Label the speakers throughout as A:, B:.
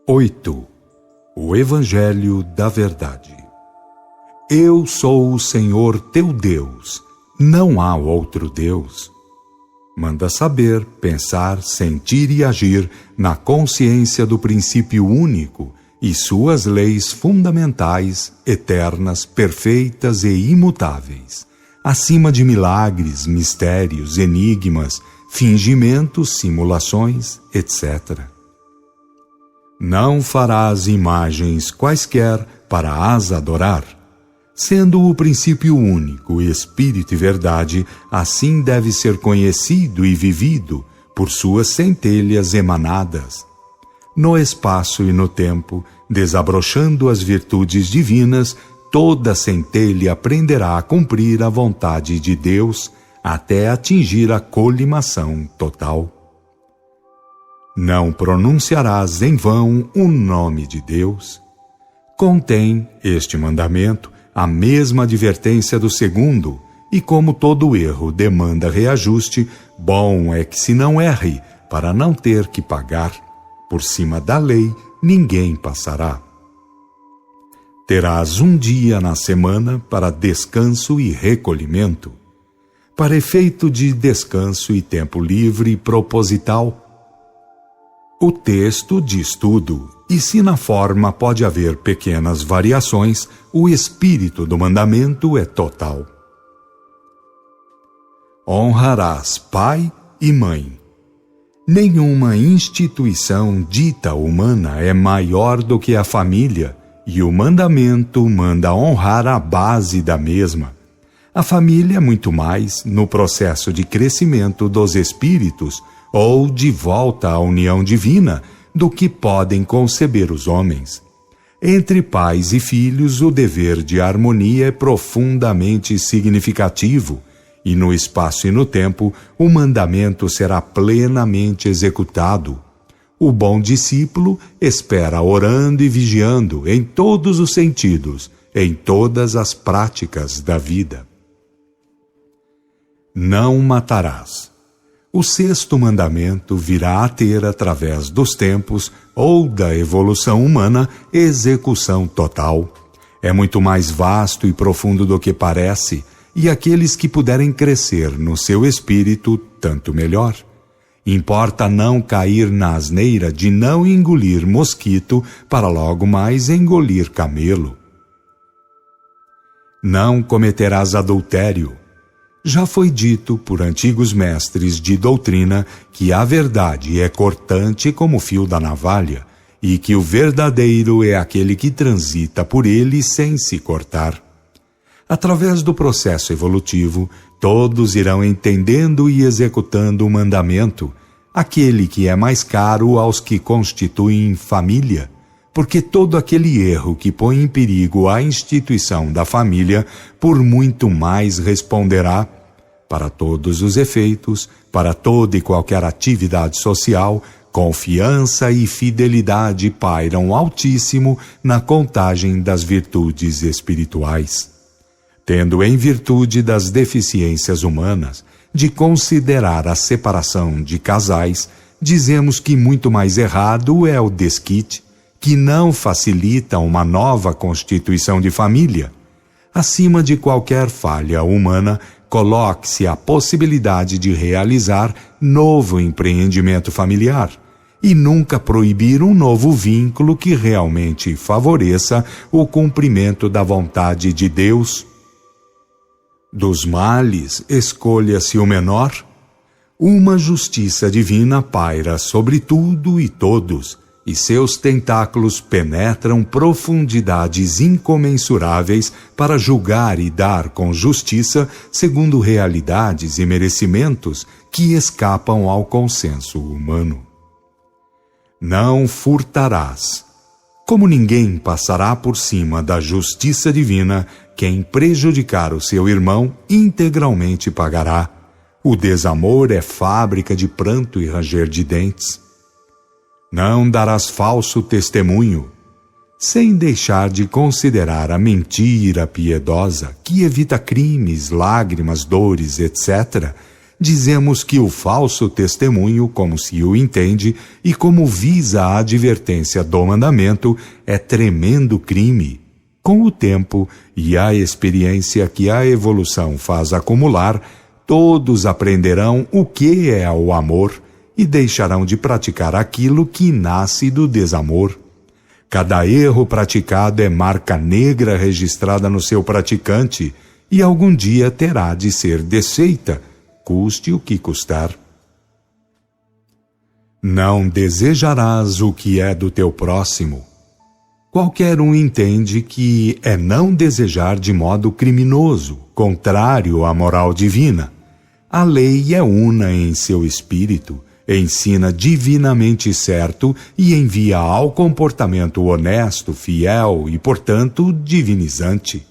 A: 8. O Evangelho da Verdade. Eu sou o Senhor teu Deus, não há outro Deus. Manda saber, pensar, sentir e agir na consciência do princípio único e suas leis fundamentais, eternas, perfeitas e imutáveis, acima de milagres, mistérios, enigmas, fingimentos, simulações, etc. Não farás imagens quaisquer para as adorar. Sendo o princípio único, espírito e verdade, assim deve ser conhecido e vivido por suas centelhas emanadas. No espaço e no tempo, desabrochando as virtudes divinas, toda centelha aprenderá a cumprir a vontade de Deus até atingir a colimação total. Não pronunciarás em vão o nome de Deus. Contém este mandamento a mesma advertência do segundo, e como todo erro demanda reajuste, bom é que se não erre, para não ter que pagar. Por cima da lei, ninguém passará. Terás um dia na semana para descanso e recolhimento. Para efeito de descanso e tempo livre proposital, o texto diz tudo, e se na forma pode haver pequenas variações, o espírito do mandamento é total. Honrarás pai e mãe. Nenhuma instituição dita humana é maior do que a família, e o mandamento manda honrar a base da mesma. A família, muito mais, no processo de crescimento dos espíritos, ou de volta à união divina, do que podem conceber os homens. Entre pais e filhos, o dever de harmonia é profundamente significativo, e no espaço e no tempo, o mandamento será plenamente executado. O bom discípulo espera orando e vigiando em todos os sentidos, em todas as práticas da vida. Não matarás. O sexto mandamento virá a ter, através dos tempos ou da evolução humana, execução total. É muito mais vasto e profundo do que parece, e aqueles que puderem crescer no seu espírito, tanto melhor. Importa não cair na asneira de não engolir mosquito para logo mais engolir camelo. Não cometerás adultério. Já foi dito por antigos mestres de doutrina que a verdade é cortante como o fio da navalha e que o verdadeiro é aquele que transita por ele sem se cortar. Através do processo evolutivo, todos irão entendendo e executando o mandamento, aquele que é mais caro aos que constituem família, porque todo aquele erro que põe em perigo a instituição da família, por muito mais responderá. Para todos os efeitos, para toda e qualquer atividade social, confiança e fidelidade pairam altíssimo na contagem das virtudes espirituais. Tendo em virtude das deficiências humanas, de considerar a separação de casais, dizemos que muito mais errado é o desquite, que não facilita uma nova constituição de família. Acima de qualquer falha humana, coloque-se a possibilidade de realizar novo empreendimento familiar e nunca proibir um novo vínculo que realmente favoreça o cumprimento da vontade de Deus. Dos males, escolha-se o menor. Uma justiça divina paira sobre tudo e todos, e seus tentáculos penetram profundidades incomensuráveis para julgar e dar com justiça segundo realidades e merecimentos que escapam ao consenso humano. Não furtarás. Como ninguém passará por cima da justiça divina, quem prejudicar o seu irmão integralmente pagará. O desamor é fábrica de pranto e ranger de dentes. Não darás falso testemunho, sem deixar de considerar a mentira piedosa, que evita crimes, lágrimas, dores, etc., dizemos que o falso testemunho, como se o entende e como visa a advertência do mandamento, é tremendo crime. Com o tempo e a experiência que a evolução faz acumular, todos aprenderão o que é o amor e deixarão de praticar aquilo que nasce do desamor. Cada erro praticado é marca negra registrada no seu praticante e algum dia terá de ser desfeita, custe o que custar. Não desejarás o que é do teu próximo. Qualquer um entende que é não desejar de modo criminoso, contrário à moral divina. A lei é una em seu espírito, ensina divinamente certo e envia ao comportamento honesto, fiel e, portanto, divinizante.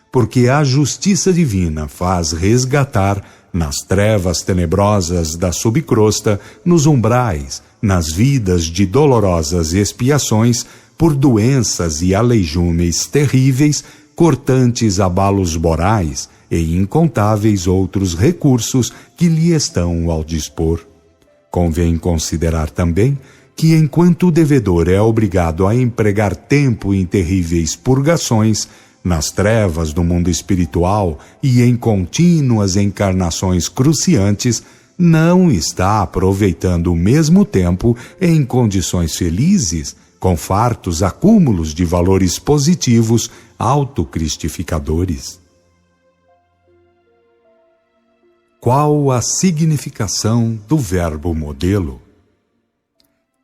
A: Porque a justiça divina faz resgatar, nas trevas tenebrosas da subcrosta, nos umbrais, nas vidas de dolorosas expiações, por doenças e aleijumes terríveis, cortantes abalos morais e incontáveis outros recursos que lhe estão ao dispor. Convém considerar também que, enquanto o devedor é obrigado a empregar tempo em terríveis purgações, nas trevas do mundo espiritual e em contínuas encarnações cruciantes, não está aproveitando o mesmo tempo em condições felizes, com fartos acúmulos de valores positivos autocristificadores. Qual a significação do verbo modelo?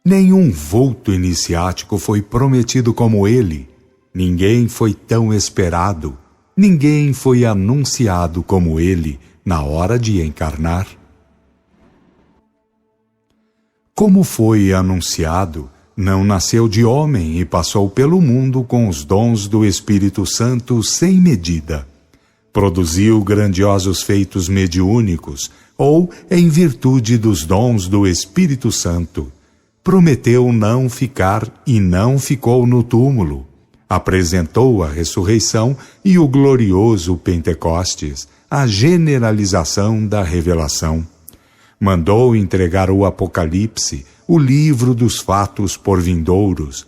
A: Nenhum vulto iniciático foi prometido como ele, ninguém foi tão esperado, ninguém foi anunciado como ele na hora de encarnar. Como foi anunciado, não nasceu de homem e passou pelo mundo com os dons do Espírito Santo sem medida. Produziu grandiosos feitos mediúnicos, ou em virtude dos dons do Espírito Santo. Prometeu não ficar e não ficou no túmulo. Apresentou a ressurreição e o glorioso Pentecostes, a generalização da revelação. Mandou entregar o Apocalipse, o livro dos fatos por vindouros.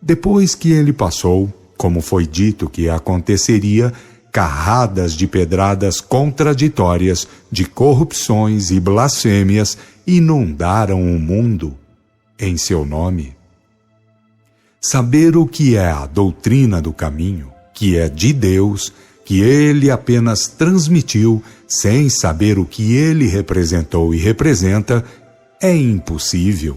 A: Depois que ele passou, como foi dito que aconteceria, carradas de pedradas contraditórias, de corrupções e blasfêmias inundaram o mundo em seu nome. Saber o que é a doutrina do caminho, que é de Deus, que ele apenas transmitiu, sem saber o que ele representou e representa, é impossível,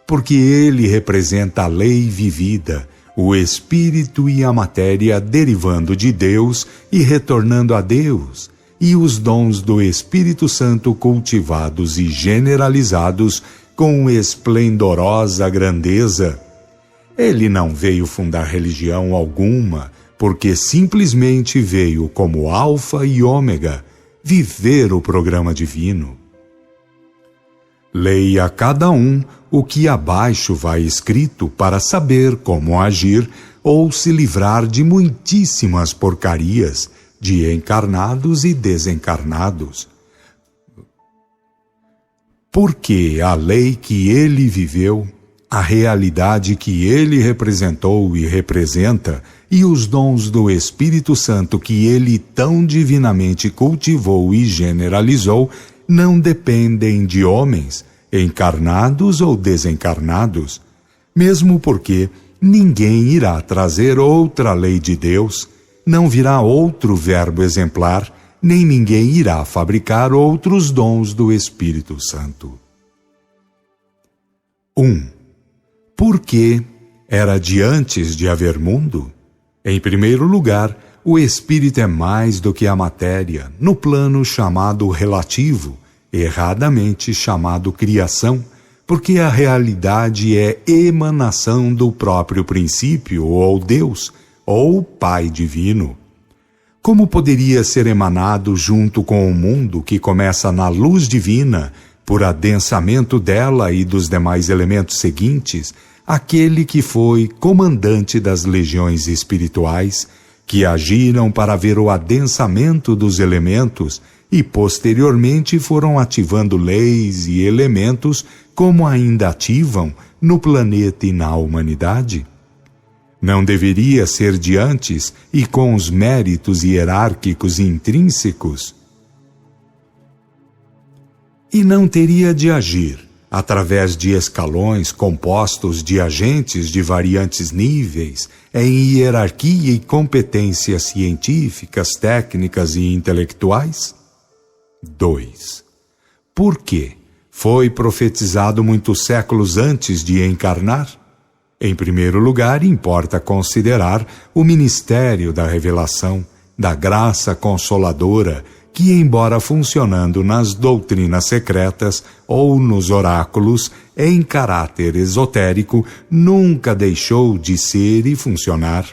A: porque ele representa a lei vivida, o espírito e a matéria derivando de Deus e retornando a Deus, e os dons do Espírito Santo cultivados e generalizados com esplendorosa grandeza. Ele não veio fundar religião alguma, porque simplesmente veio como alfa e ômega, viver o programa divino. Leia cada um o que abaixo vai escrito para saber como agir ou se livrar de muitíssimas porcarias, de encarnados e desencarnados. Porque a lei que ele viveu, a realidade que ele representou e representa, e os dons do Espírito Santo que ele tão divinamente cultivou e generalizou, não dependem de homens, encarnados ou desencarnados, mesmo porque ninguém irá trazer outra lei de Deus, não virá outro verbo exemplar, nem ninguém irá fabricar outros dons do Espírito Santo. 1. Por que era de antes de haver mundo? Em primeiro lugar, o Espírito é mais do que a matéria, no plano chamado relativo, erradamente chamado criação, porque a realidade é emanação do próprio princípio, ou Deus, ou Pai Divino. Como poderia ser emanado junto com o mundo que começa na luz divina, por adensamento dela e dos demais elementos seguintes, aquele que foi comandante das legiões espirituais, que agiram para ver o adensamento dos elementos e posteriormente foram ativando leis e elementos como ainda ativam no planeta e na humanidade? Não deveria ser de antes e com os méritos hierárquicos intrínsecos? E não teria de agir através de escalões compostos de agentes de variantes níveis em hierarquia e competências científicas, técnicas e intelectuais? 2. Por quê? Foi profetizado muitos séculos antes de encarnar? Em primeiro lugar, importa considerar o ministério da revelação, da graça consoladora, que, embora funcionando nas doutrinas secretas ou nos oráculos em caráter esotérico, nunca deixou de ser e funcionar.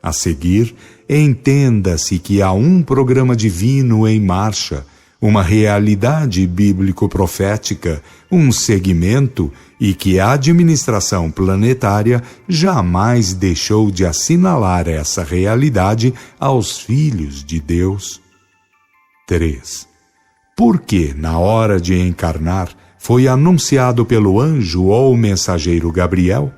A: A seguir, entenda-se que há um programa divino em marcha, uma realidade bíblico-profética, um segmento, e que a administração planetária jamais deixou de assinalar essa realidade aos filhos de Deus. 3. Porque, na hora de encarnar, foi anunciado pelo anjo ou mensageiro Gabriel?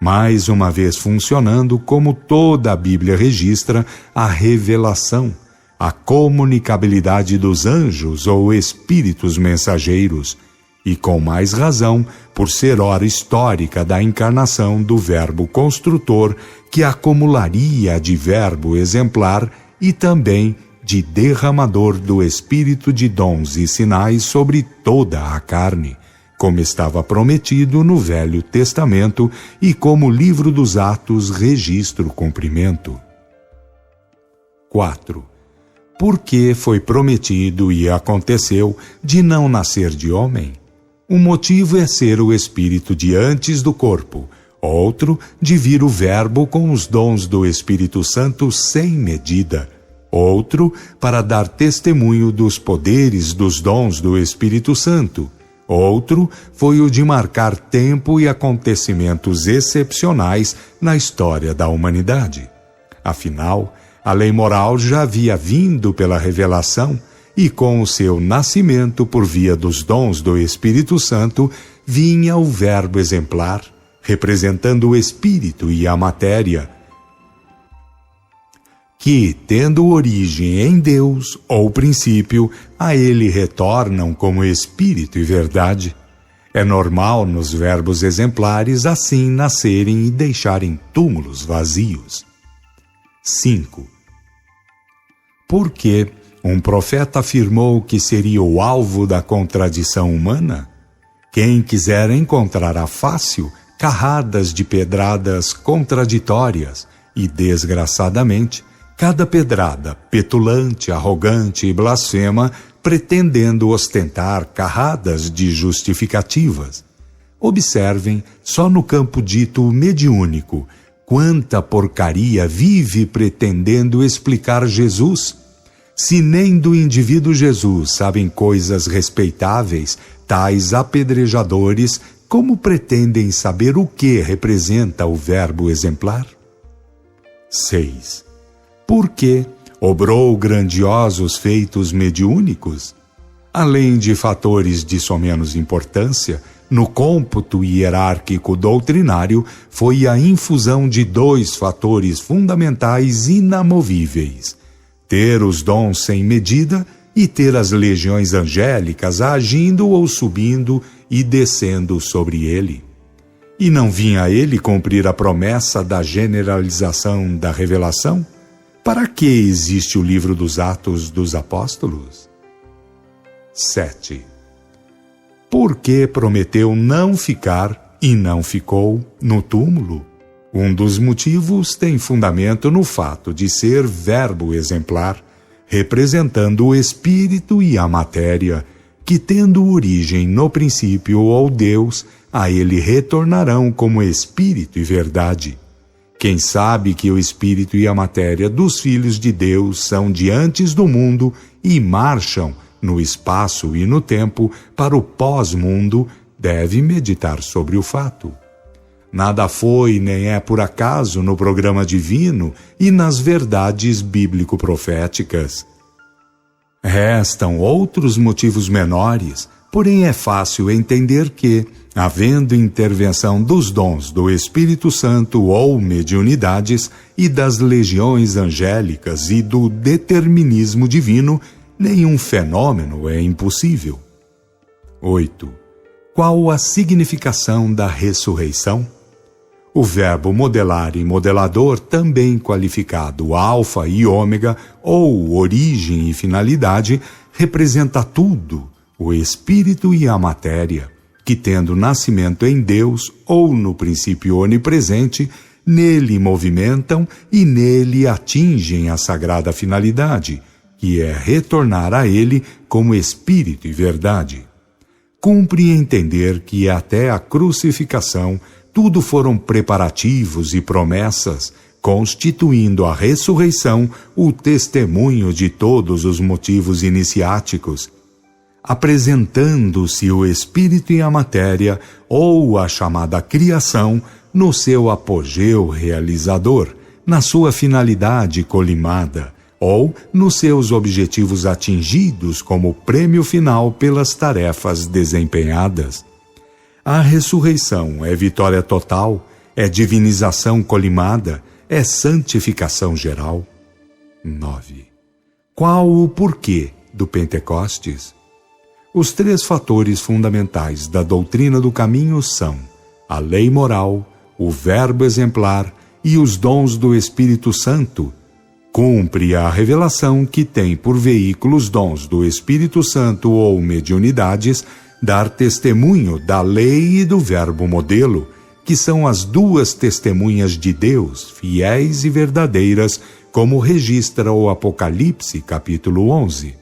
A: Mais uma vez funcionando como toda a Bíblia registra a revelação, a comunicabilidade dos anjos ou espíritos mensageiros, e com mais razão por ser hora histórica da encarnação do verbo construtor que acumularia de verbo exemplar e também de derramador do espírito de dons e sinais sobre toda a carne, como estava prometido no Velho Testamento e como o livro dos Atos registra o cumprimento. 4. Porque foi prometido e aconteceu de não nascer de homem? Um motivo é ser o espírito de antes do corpo, outro de vir o verbo com os dons do Espírito Santo sem medida, outro para dar testemunho dos poderes dos dons do Espírito Santo, outro foi o de marcar tempo e acontecimentos excepcionais na história da humanidade. Afinal, a lei moral já havia vindo pela revelação e com o seu nascimento por via dos dons do Espírito Santo vinha o verbo exemplar, representando o espírito e a matéria, que, tendo origem em Deus, ou princípio, a ele retornam como espírito e verdade. É normal nos verbos exemplares assim nascerem e deixarem túmulos vazios. 5. Por que um profeta afirmou que seria o alvo da contradição humana? Quem quiser encontrará fácil carradas de pedradas contraditórias e, desgraçadamente, cada pedrada petulante, arrogante e blasfema, pretendendo ostentar carradas de justificativas. Observem, só no campo dito mediúnico, quanta porcaria vive pretendendo explicar Jesus. Se nem do indivíduo Jesus sabem coisas respeitáveis, tais apedrejadores, como pretendem saber o que representa o verbo exemplar? 6. Por que obrou grandiosos feitos mediúnicos? Além de fatores de somenos importância, no cômputo hierárquico doutrinário foi a infusão de 2 fatores fundamentais inamovíveis: ter os dons sem medida e ter as legiões angélicas agindo ou subindo e descendo sobre ele. E não vinha ele cumprir a promessa da generalização da revelação? Para que existe o livro dos Atos dos Apóstolos? 7. Por que prometeu não ficar e não ficou no túmulo? Um dos motivos tem fundamento no fato de ser verbo exemplar, representando o espírito e a matéria, que tendo origem no princípio ou Deus, a ele retornarão como espírito e verdade. Quem sabe que o espírito e a matéria dos filhos de Deus são de antes do mundo e marcham no espaço e no tempo para o pós-mundo, deve meditar sobre o fato. Nada foi nem é por acaso no programa divino e nas verdades bíblico-proféticas. Restam outros motivos menores, porém é fácil entender que, havendo intervenção dos dons do Espírito Santo ou mediunidades e das legiões angélicas e do determinismo divino, nenhum fenômeno é impossível. 8. Qual a significação da ressurreição? O verbo modelar e modelador, também qualificado alfa e ômega, ou origem e finalidade, representa tudo, o espírito e a matéria, que tendo nascimento em Deus ou no princípio onipresente, nele movimentam e nele atingem a sagrada finalidade, que é retornar a ele como espírito e verdade. Cumpre entender que até a crucificação tudo foram preparativos e promessas, constituindo a ressurreição o testemunho de todos os motivos iniciáticos, apresentando-se o espírito e a matéria, ou a chamada criação, no seu apogeu realizador, na sua finalidade colimada, ou nos seus objetivos atingidos como prêmio final pelas tarefas desempenhadas. A ressurreição é vitória total, é divinização colimada, é santificação geral. 9. Qual o porquê do Pentecostes? Os 3 fatores fundamentais da doutrina do caminho são a lei moral, o verbo exemplar e os dons do Espírito Santo. Cumpre a revelação que tem por veículo os dons do Espírito Santo ou mediunidades, dar testemunho da lei e do verbo modelo, que são as 2 testemunhas de Deus, fiéis e verdadeiras, como registra o Apocalipse, capítulo 11.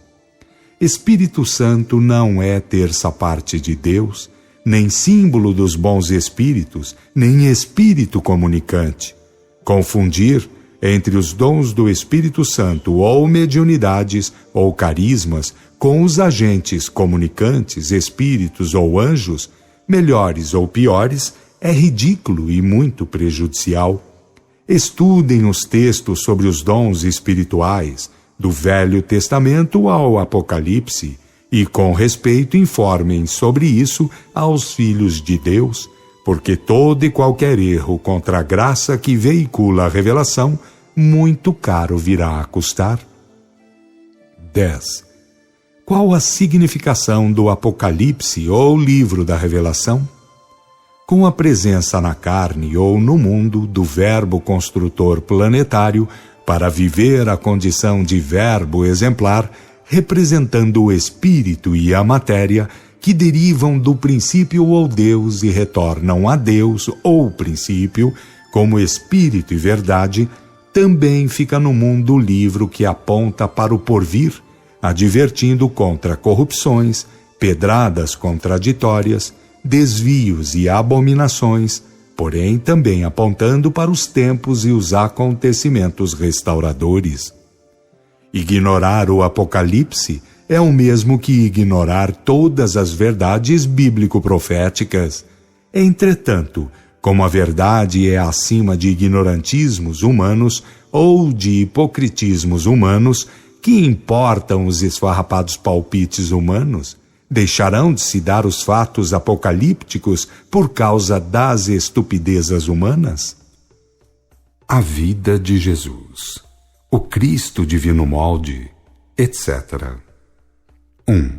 A: Espírito Santo não é terça parte de Deus, nem símbolo dos bons espíritos, nem espírito comunicante. Confundir entre os dons do Espírito Santo ou mediunidades ou carismas com os agentes comunicantes, espíritos ou anjos, melhores ou piores, é ridículo e muito prejudicial. Estudem os textos sobre os dons espirituais, do Velho Testamento ao Apocalipse, e com respeito informem sobre isso aos filhos de Deus, porque todo e qualquer erro contra a graça que veicula a revelação, muito caro virá a custar. 10. Qual a significação do Apocalipse ou livro da Revelação? Com a presença na carne ou no mundo do verbo construtor planetário, para viver a condição de verbo exemplar, representando o espírito e a matéria, que derivam do princípio ou Deus e retornam a Deus ou princípio, como espírito e verdade, também fica no mundo o livro que aponta para o porvir, advertindo contra corrupções, pedradas contraditórias, desvios e abominações, porém também apontando para os tempos e os acontecimentos restauradores. Ignorar o Apocalipse é o mesmo que ignorar todas as verdades bíblico-proféticas. Entretanto, como a verdade é acima de ignorantismos humanos ou de hipocritismos humanos, que importam os esfarrapados palpites humanos? Deixarão de se dar os fatos apocalípticos por causa das estupidezas humanas? A vida de Jesus, o Cristo divino molde, etc. 1.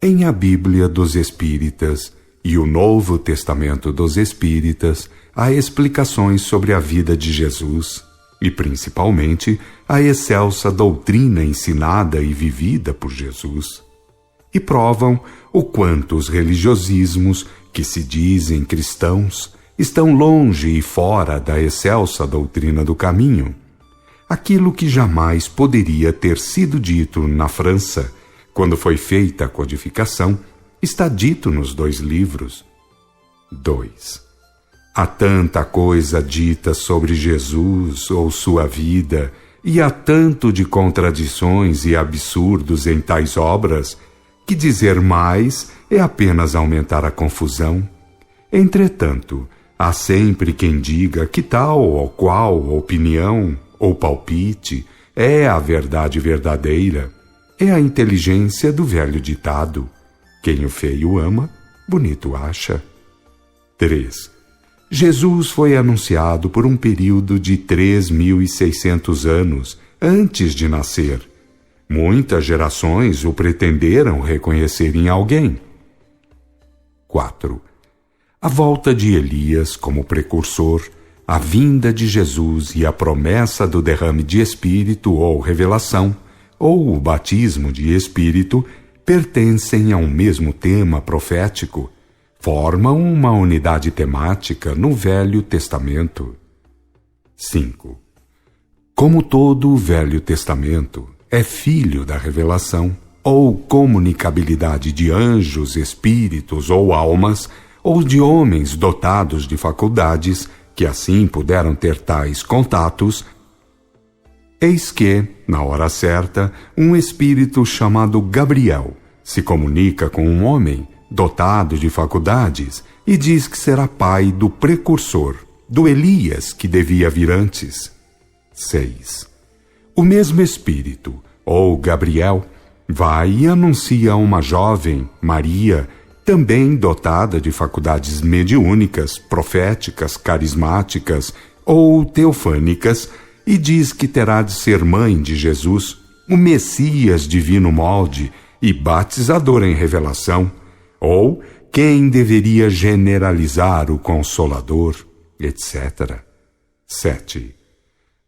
A: Em a Bíblia dos Espíritas e o Novo Testamento dos Espíritas, há explicações sobre a vida de Jesus e, principalmente, a excelsa doutrina ensinada e vivida por Jesus. E provam o quanto os religiosismos, que se dizem cristãos, estão longe e fora da excelsa doutrina do caminho. Aquilo que jamais poderia ter sido dito na França, quando foi feita a codificação, está dito nos 2 livros. 2. Há tanta coisa dita sobre Jesus ou sua vida, e há tanto de contradições e absurdos em tais obras, que dizer mais é apenas aumentar a confusão. Entretanto, há sempre quem diga que tal ou qual opinião ou palpite é a verdade verdadeira, É a inteligência do velho ditado: quem o feio ama, bonito acha. 3. Jesus foi anunciado por um período de 3.600 anos antes de nascer. Muitas gerações o pretenderam reconhecer em alguém. 4. A volta de Elias como precursor, a vinda de Jesus e a promessa do derrame de Espírito ou revelação, ou o batismo de Espírito, pertencem a um mesmo tema profético, formam uma unidade temática no Velho Testamento. 5. Como todo o Velho Testamento é filho da revelação, ou comunicabilidade de anjos, espíritos ou almas, ou de homens dotados de faculdades, que assim puderam ter tais contatos, eis que, na hora certa, um espírito chamado Gabriel se comunica com um homem dotado de faculdades e diz que será pai do precursor, do Elias que devia vir antes. 6. O mesmo espírito, ou Gabriel, vai e anuncia a uma jovem, Maria, também dotada de faculdades mediúnicas, proféticas, carismáticas ou teofânicas, e diz que terá de ser mãe de Jesus, o Messias divino molde e batizador em revelação, ou quem deveria generalizar o Consolador, etc. 7.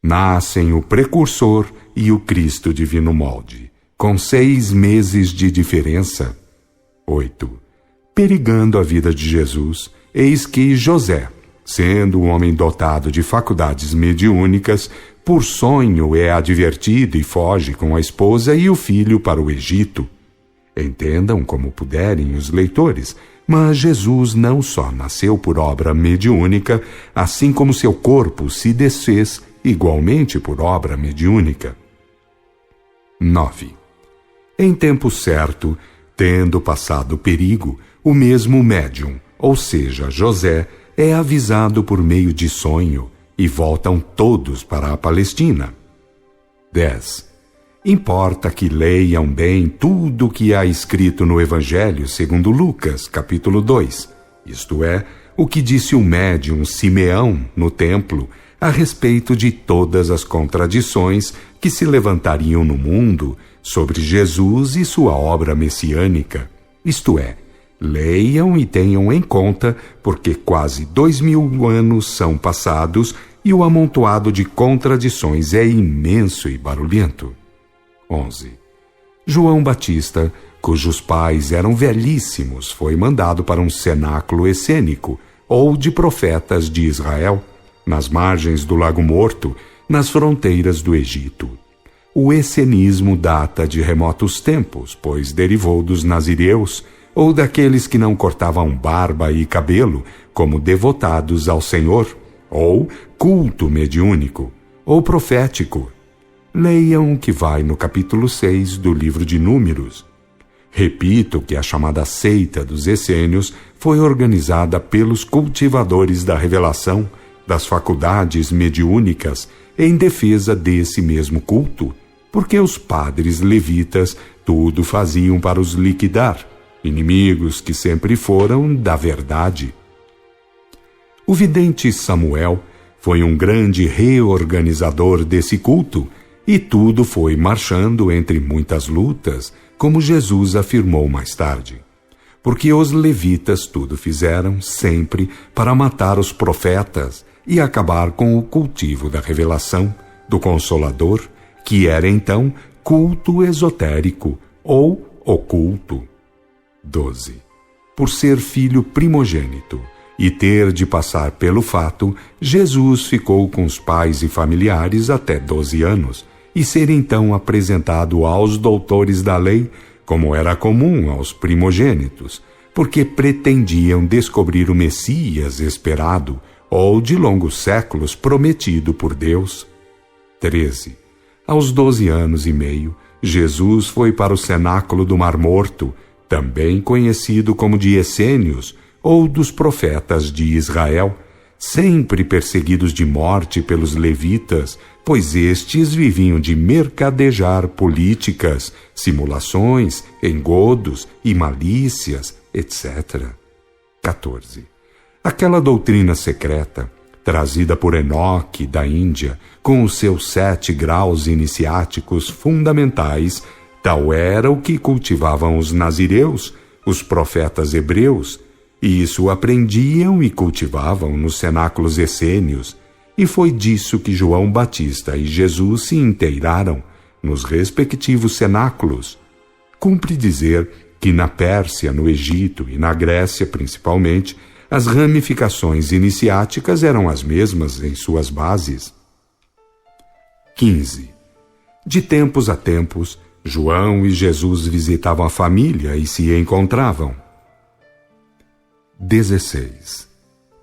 A: Nascem o precursor e o Cristo divino molde, com 6 meses de diferença. 8. Perigando a vida de Jesus, eis que José, sendo um homem dotado de faculdades mediúnicas, por sonho é advertido e foge com a esposa e o filho para o Egito. Entendam como puderem os leitores, mas Jesus não só nasceu por obra mediúnica, assim como seu corpo se desfez igualmente por obra mediúnica. 9. Em tempo certo, tendo passado o perigo, o mesmo médium, ou seja, José, é avisado por meio de sonho e voltam todos para a Palestina. 10. Importa que leiam bem tudo o que há escrito no Evangelho segundo Lucas, capítulo 2, isto é, o que disse o médium Simeão no templo a respeito de todas as contradições que se levantariam no mundo sobre Jesus e sua obra messiânica, isto é, leiam e tenham em conta, porque quase 2000 anos são passados e o amontoado de contradições é imenso e barulhento. 11. João Batista, cujos pais eram velhíssimos, foi mandado para um cenáculo essênico, ou de profetas de Israel, nas margens do Lago Morto, nas fronteiras do Egito. O essenismo data de remotos tempos, pois derivou dos nazireus, ou daqueles que não cortavam barba e cabelo, como devotados ao Senhor, ou culto mediúnico, ou profético. Leiam o que vai no capítulo 6 do livro de Números. Repito que a chamada seita dos essênios foi organizada pelos cultivadores da revelação, das faculdades mediúnicas, em defesa desse mesmo culto, porque os padres levitas tudo faziam para os liquidar, inimigos que sempre foram da verdade. O vidente Samuel foi um grande reorganizador desse culto, e tudo foi marchando entre muitas lutas, como Jesus afirmou mais tarde. Porque os levitas tudo fizeram, sempre, para matar os profetas e acabar com o cultivo da revelação, do Consolador, que era então culto esotérico ou oculto. 12. Por ser filho primogênito e ter de passar pelo fato, Jesus ficou com os pais e familiares até 12 anos, e ser então apresentado aos doutores da lei, como era comum aos primogênitos, porque pretendiam descobrir o Messias esperado, ou de longos séculos prometido por Deus. 13. Aos 12 anos e meio, Jesus foi para o cenáculo do Mar Morto, também conhecido como de Essênios, ou dos profetas de Israel, sempre perseguidos de morte pelos levitas, pois estes viviam de mercadejar políticas, simulações, engodos e malícias, etc. 14. Aquela doutrina secreta, trazida por Enoque da Índia, com os seus 7 graus iniciáticos fundamentais, tal era o que cultivavam os nazireus, os profetas hebreus, e isso aprendiam e cultivavam nos cenáculos essênios, e foi disso que João Batista e Jesus se inteiraram nos respectivos cenáculos. Cumpre dizer que na Pérsia, no Egito e na Grécia, principalmente, as ramificações iniciáticas eram as mesmas em suas bases. 15. De tempos a tempos, João e Jesus visitavam a família e se encontravam. 16.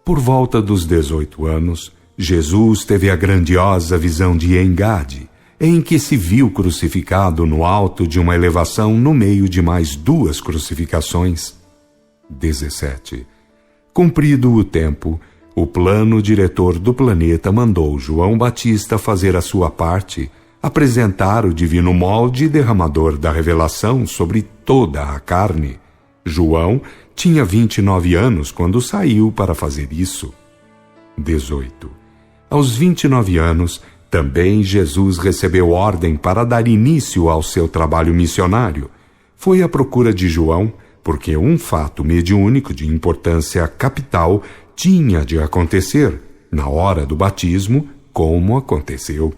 A: Por volta dos 18 anos, Jesus teve a grandiosa visão de Engade, em que se viu crucificado no alto de uma elevação no meio de mais 2 crucificações. 17. Cumprido o tempo, o plano diretor do planeta mandou João Batista fazer a sua parte, apresentar o divino molde derramador da revelação sobre toda a carne. João tinha 29 anos quando saiu para fazer isso. 18. Aos 29 anos, também Jesus recebeu ordem para dar início ao seu trabalho missionário. Foi à procura de João, porque um fato mediúnico de importância capital tinha de acontecer, na hora do batismo, como aconteceu.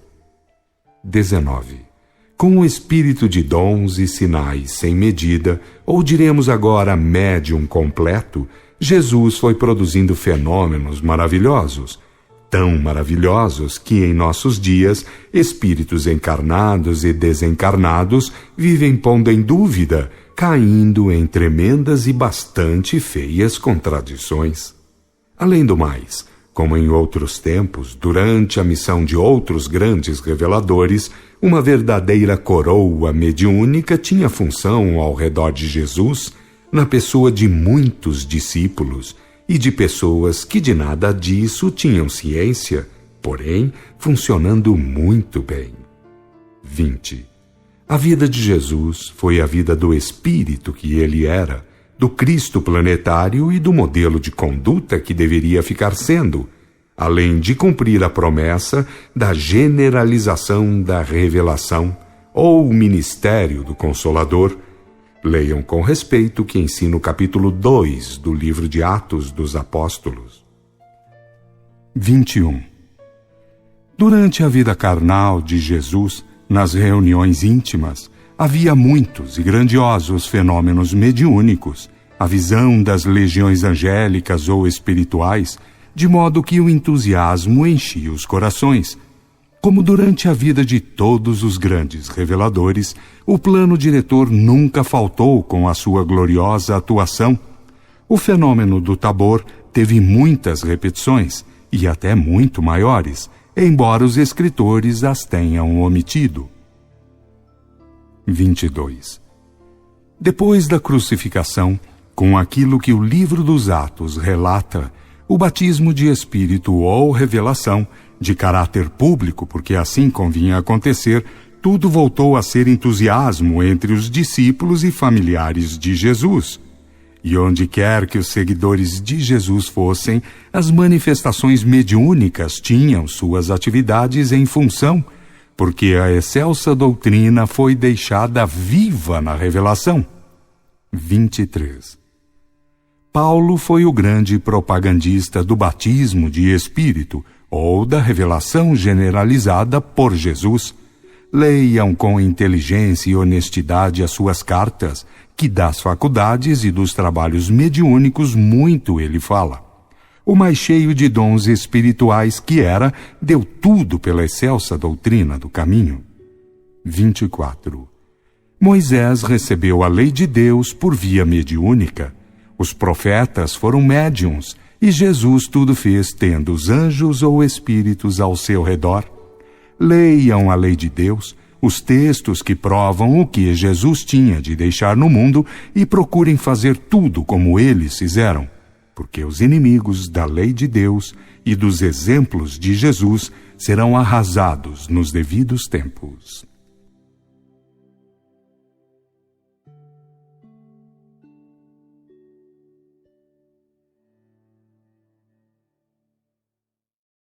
A: 19. Com o espírito de dons e sinais sem medida, ou diremos agora médium completo, Jesus foi produzindo fenômenos maravilhosos, tão maravilhosos que em nossos dias espíritos encarnados e desencarnados vivem pondo em dúvida, caindo em tremendas e bastante feias contradições. Além do mais, como em outros tempos, durante a missão de outros grandes reveladores, uma verdadeira coroa mediúnica tinha função ao redor de Jesus, na pessoa de muitos discípulos e de pessoas que de nada disso tinham ciência, porém funcionando muito bem. 20. A vida de Jesus foi a vida do espírito que ele era, do Cristo planetário e do modelo de conduta que deveria ficar sendo, além de cumprir a promessa da generalização da revelação ou o ministério do Consolador. Leiam com respeito o que ensina o capítulo 2 do livro de Atos dos Apóstolos. 21. Durante a vida carnal de Jesus, nas reuniões íntimas, havia muitos e grandiosos fenômenos mediúnicos, a visão das legiões angélicas ou espirituais, de modo que o entusiasmo enchia os corações. Como durante a vida de todos os grandes reveladores, o plano diretor nunca faltou com a sua gloriosa atuação. O fenômeno do Tabor teve muitas repetições, e até muito maiores, embora os escritores as tenham omitido. 22. Depois da crucificação, com aquilo que o livro dos Atos relata, o batismo de espírito ou revelação, de caráter público, porque assim convinha acontecer, tudo voltou a ser entusiasmo entre os discípulos e familiares de Jesus. E onde quer que os seguidores de Jesus fossem, as manifestações mediúnicas tinham suas atividades em função, porque a excelsa doutrina foi deixada viva na revelação. 23. Paulo foi o grande propagandista do batismo de Espírito, ou da revelação generalizada por Jesus. Leiam com inteligência e honestidade as suas cartas, que das faculdades e dos trabalhos mediúnicos muito ele fala. O mais cheio de dons espirituais que era, deu tudo pela excelsa doutrina do caminho. 24. Moisés recebeu a lei de Deus por via mediúnica. Os profetas foram médiuns, e Jesus tudo fez tendo os anjos ou espíritos ao seu redor. Leiam a lei de Deus, os textos que provam o que Jesus tinha de deixar no mundo, e procurem fazer tudo como eles fizeram. porque os inimigos da lei de Deus e dos exemplos de Jesus serão arrasados nos devidos tempos.